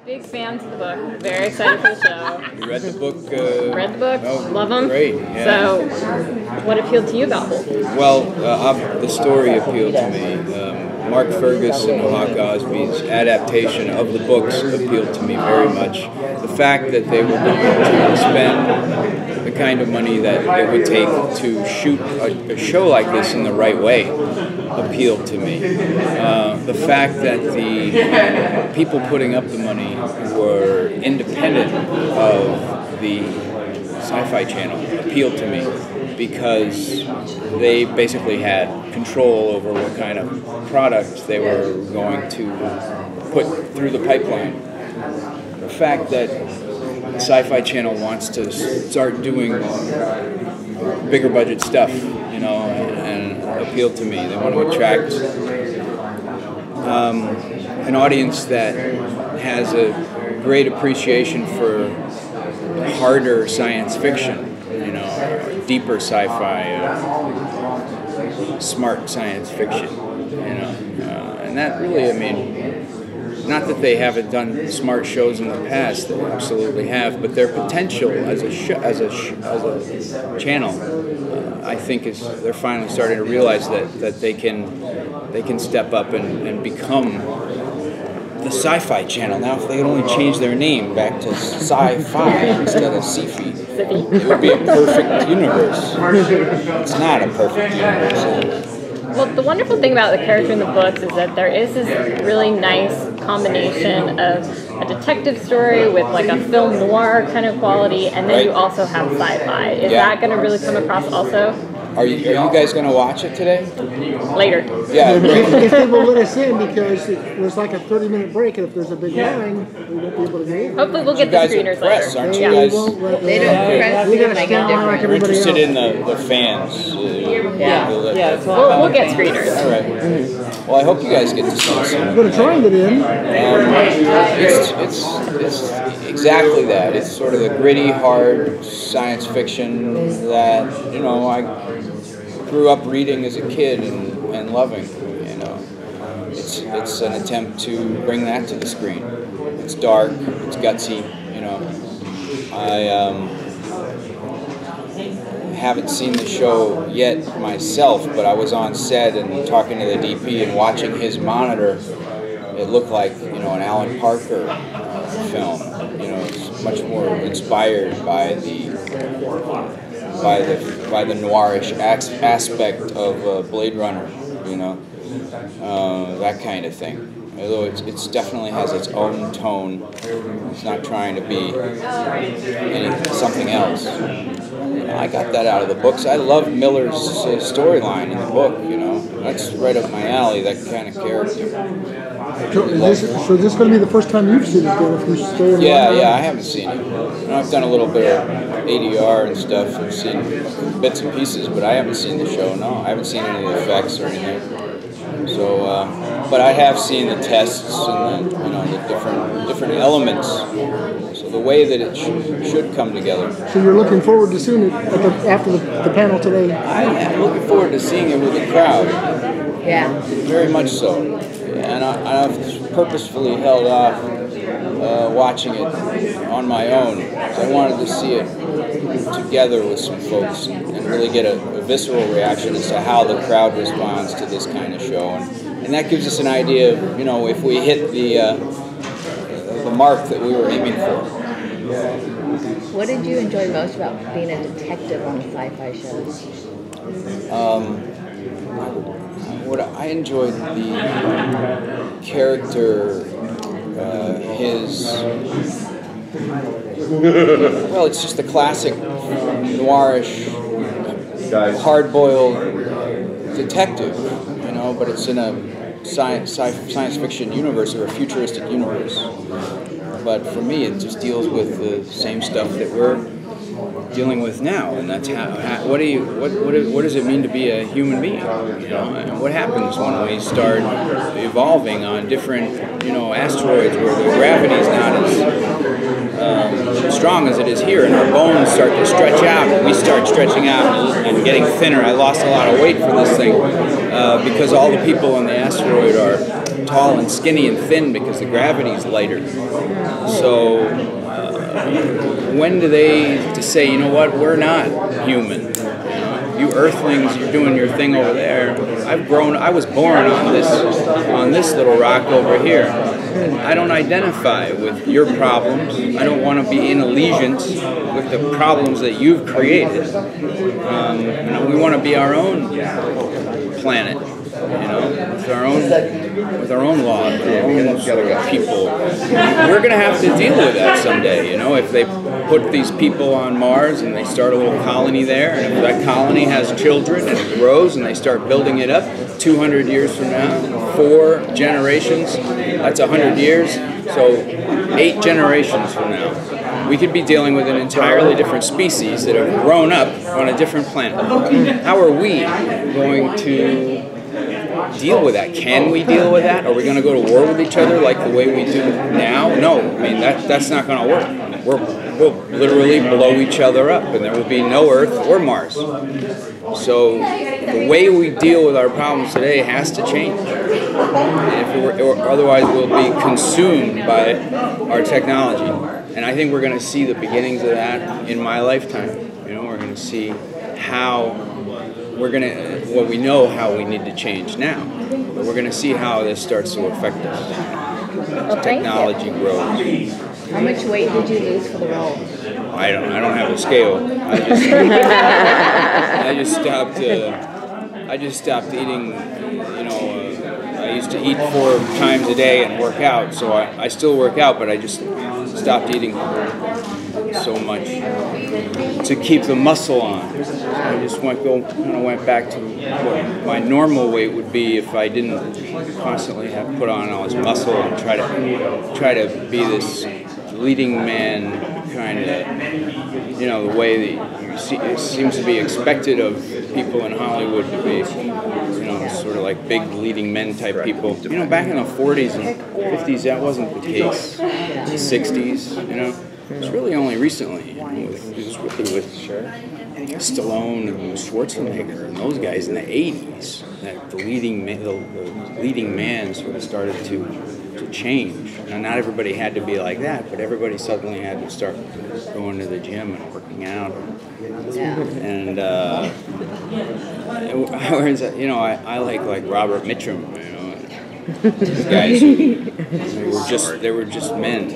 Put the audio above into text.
Big fans of the book. Very excited for the show. You read the book? Read the book. Oh, love them. Great. Yeah. So, what appealed to you about both? Well, the story appealed to me. Mark Fergus and Hawk Osby's adaptation of the books appealed to me very much. The fact that they were going to spend the kind of money that it would take to shoot a show like this in the right way appealed to me. The fact that the people putting up the money were independent of the Syfy channel appealed to me because they basically had control over what kind of product they were going to put through the pipeline. The fact that the Syfy channel wants to start doing bigger budget stuff, you know, and appealed to me. They want to attract an audience that has a great appreciation for harder science fiction, you know, deeper sci-fi, smart science fiction, you know, and that really, I mean, not that they haven't done smart shows in the past, they absolutely have, but their potential as a channel, I think they're finally starting to realize that they can step up and become the Syfy channel. Now, if they could only change their name back to Syfy instead of Syfy, it would be a perfect universe. It's not a perfect universe. Well, the wonderful thing about the character in the books is that there is this really nice combination of a detective story with like a film noir kind of quality, and then you also have sci-fi. Is that going to really come across also? Are you guys going to watch it today? Later. Yeah. If they will let us in, because there's like a 30-minute break, and if there's a big line, we won't be able to get in. Hopefully we'll get the screeners press, later. Aren't you Yeah. guys? They don't press. We gotta stand on like We're everybody else. interested in the fans. We'll get screeners. All right. Well, I hope you guys get to see it soon. I'm going to try and get in. It's exactly that. It's sort of the gritty, hard science fiction that, you know, I grew up reading as a kid and loving. You know, it's an attempt to bring that to the screen. It's dark. It's gutsy. You know, I haven't seen the show yet myself, but I was on set and talking to the DP and watching his monitor. It looked like, you know, an Alan Parker film. You know, it's much more inspired by the noirish aspect of Blade Runner. You know, that kind of thing. Although it definitely has its own tone. It's not trying to be something else. You know, I got that out of the books. I loved Miller's storyline in the book, you know. That's right up my alley, that kind of character. So is this going to be the first time you've seen it, then, if you stay in Yeah, I haven't seen it. You know, I've done a little bit of ADR and stuff. I've seen bits and pieces, but I haven't seen the show, no. I haven't seen any of the effects or anything. So, but I have seen the tests and the different elements. So the way that it should come together. So you're looking forward to seeing it after the panel today? I am looking forward to seeing it with the crowd. Yeah. Very much so. And I've purposefully held off watching it on my own. I wanted to see it together with some folks and really get a visceral reaction as to how the crowd responds to this kind of show. And that gives us an idea of, you know, if we hit the mark that we were aiming for. What did you enjoy most about being a detective on sci-fi shows? What I enjoyed the character, well, it's just the classic noirish, hard-boiled detective, you know, but it's in a science fiction universe or a futuristic universe. But for me, it just deals with the same stuff that we're dealing with now, and that's what does it mean to be a human being? You know, and what happens when we start evolving on different, you know, asteroids where the gravity is not as strong as it is here, and our bones start to stretch out, and we start stretching out and getting thinner. I lost a lot of weight for this thing because all the people on the asteroid are tall and skinny and thin because the gravity's lighter. So when do they to say, you know what, we're not human? You Earthlings, you're doing your thing over there. I was born on this little rock over here. And I don't identify with your problems. I don't want to be in allegiance with the problems that you've created. We want to be our own planet, with our own laws, our own people. We're going to have to deal with that someday, if they put these people on Mars and they start a little colony there, and if that colony has children and it grows and they start building it up 200 years from now, 4 generations, that's 100 years, so 8 generations from now, we could be dealing with an entirely different species that have grown up on a different planet. How are we going to deal with that? Can we deal with that? Are we going to go to war with each other like the way we do now? No, that's not going to work. We'll literally blow each other up, and there will be no Earth or Mars. So the way we deal with our problems today has to change. Or otherwise we'll be consumed by our technology. And I think we're going to see the beginnings of that in my lifetime. We're going to see how we know how we need to change now. But we're going to see how this starts to affect us as technology grows. How much weight did you lose for the role? I don't have a scale. I just stopped eating. I used to eat 4 times a day and work out. So I still work out, but I just stopped eating so much to keep the muscle on. I just went back to what my normal weight would be if I didn't constantly have put on all this muscle and try to be this leading man kind of, the way that it seems to be expected of people in Hollywood to be, sort of like big leading men type people. Back in the 40s and 50s, that wasn't the case. The 60s, it's really only recently, with Stallone and Schwarzenegger and those guys in the 80s that the leading man sort of started to change. Now, not everybody had to be like that, but everybody suddenly had to start going to the gym and working out. And I like Robert Mitchum. These guys, they were just men.